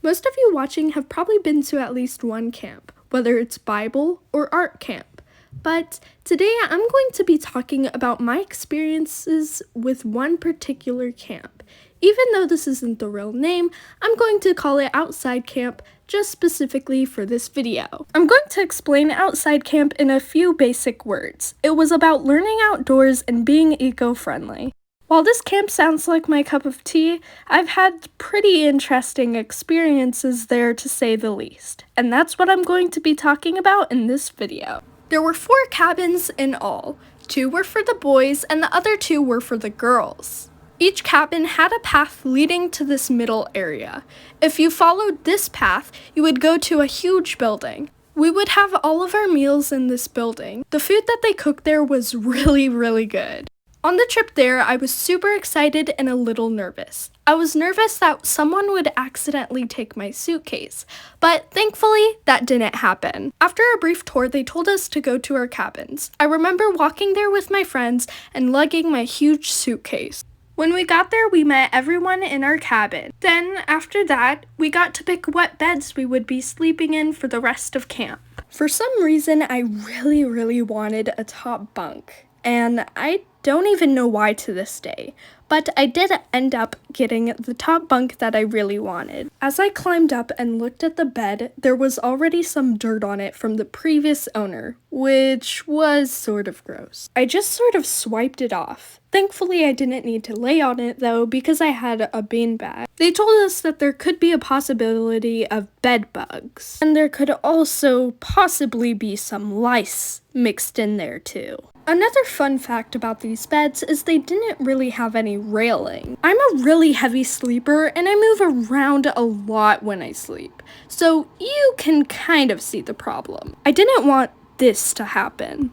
Most of you watching have probably been to at least one camp, whether it's Bible or art camp. But today I'm going to be talking about my experiences with one particular camp. Even though this isn't the real name, I'm going to call it Outside Camp just specifically for this video. I'm going to explain Outside Camp in a few basic words. It was about learning outdoors and being eco-friendly. While this camp sounds like my cup of tea, I've had pretty interesting experiences there to say the least, and that's what I'm going to be talking about in this video. There were 4 cabins in all. 2 were for the boys and the other 2 were for the girls. Each cabin had a path leading to this middle area. If you followed this path, you would go to a huge building. We would have all of our meals in this building. The food that they cooked there was really good. On the trip there, I was super excited and a little nervous. I was nervous that someone would accidentally take my suitcase, but thankfully, that didn't happen. After a brief tour, they told us to go to our cabins. I remember walking there with my friends and lugging my huge suitcase. When we got there, we met everyone in our cabin. Then, after that, we got to pick what beds we would be sleeping in for the rest of camp. For some reason, I really wanted a top bunk, and I don't even know why to this day, but I did end up getting the top bunk that I really wanted. As I climbed up and looked at the bed, there was already some dirt on it from the previous owner, which was sort of gross. I just sort of swiped it off. Thankfully, I didn't need to lay on it though because I had a beanbag. They told us that there could be a possibility of bed bugs, and there could also possibly be some lice mixed in there too. Another fun fact about these beds is they didn't really have any railing. I'm a really heavy sleeper and I move around a lot when I sleep, so you can kind of see the problem. I didn't want this to happen.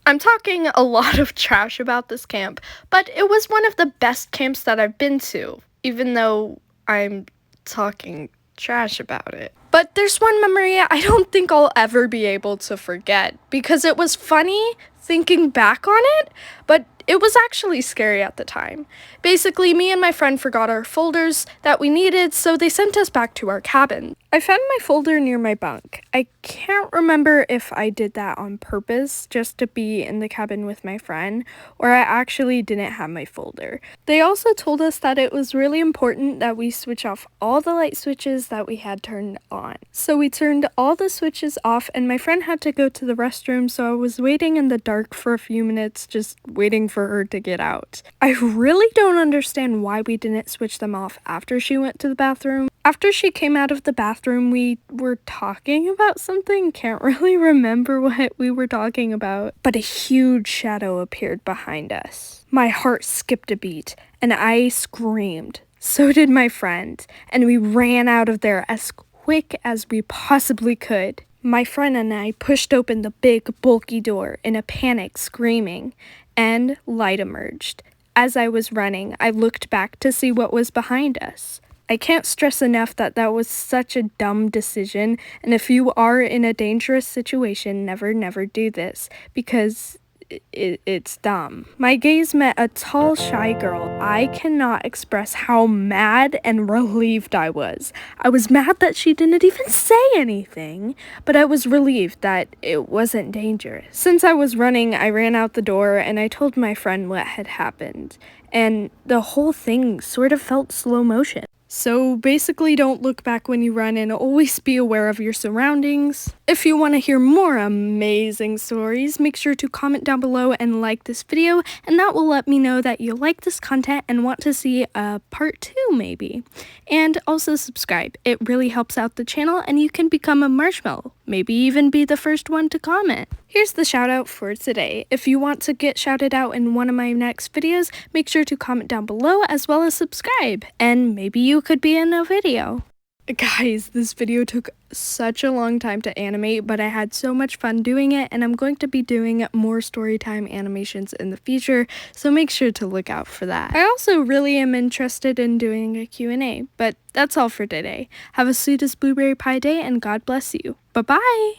I'm talking a lot of trash about this camp, but it was one of the best camps that I've been to, even though I'm talking trash about it. But there's one memory I don't think I'll ever be able to forget, because it was funny thinking back on it, but it was actually scary at the time. Basically, me and my friend forgot our folders that we needed, so they sent us back to our cabin. I found my folder near my bunk. I can't remember if I did that on purpose just to be in the cabin with my friend, or I actually didn't have my folder. They also told us that it was really important that we switch off all the light switches that we had turned on. So we turned all the switches off, and my friend had to go to the restroom, so I was waiting in the dark for a few minutes, just waiting for her to get out. I really don't understand why we didn't switch them off after she went to the bathroom. After she came out of the bathroom, we were talking about something. Can't really remember what we were talking about, but a huge shadow appeared behind us. My heart skipped a beat, and I screamed. So did my friend, and we ran out of there as quick as we possibly could. My friend and I pushed open the big, bulky door in a panic, screaming, and light emerged. As I was running, I looked back to see what was behind us. I can't stress enough that that was such a dumb decision, and if you are in a dangerous situation, never do this, because it's dumb. My gaze met a tall, shy girl. I cannot express how mad and relieved I was. I was mad that she didn't even say anything, but I was relieved that it wasn't dangerous. Since I was running, I ran out the door and I told my friend what had happened, and the whole thing sort of felt slow motion. So basically, don't look back when you run and always be aware of your surroundings. If you want to hear more amazing stories, make sure to comment down below and like this video, and that will let me know that you like this content and want to see a part 2 maybe. And also subscribe. It really helps out the channel and you can become a marshmallow. Maybe even be the first one to comment. Here's the shout out for today. If you want to get shouted out in one of my next videos, make sure to comment down below as well as subscribe, and maybe you could be in a video. Guys, this video took such a long time to animate, but I had so much fun doing it, and I'm going to be doing more storytime animations in the future, so make sure to look out for that. I also really am interested in doing a Q&A, but that's all for today. Have a sweetest blueberry pie day, and God bless you. Bye-bye!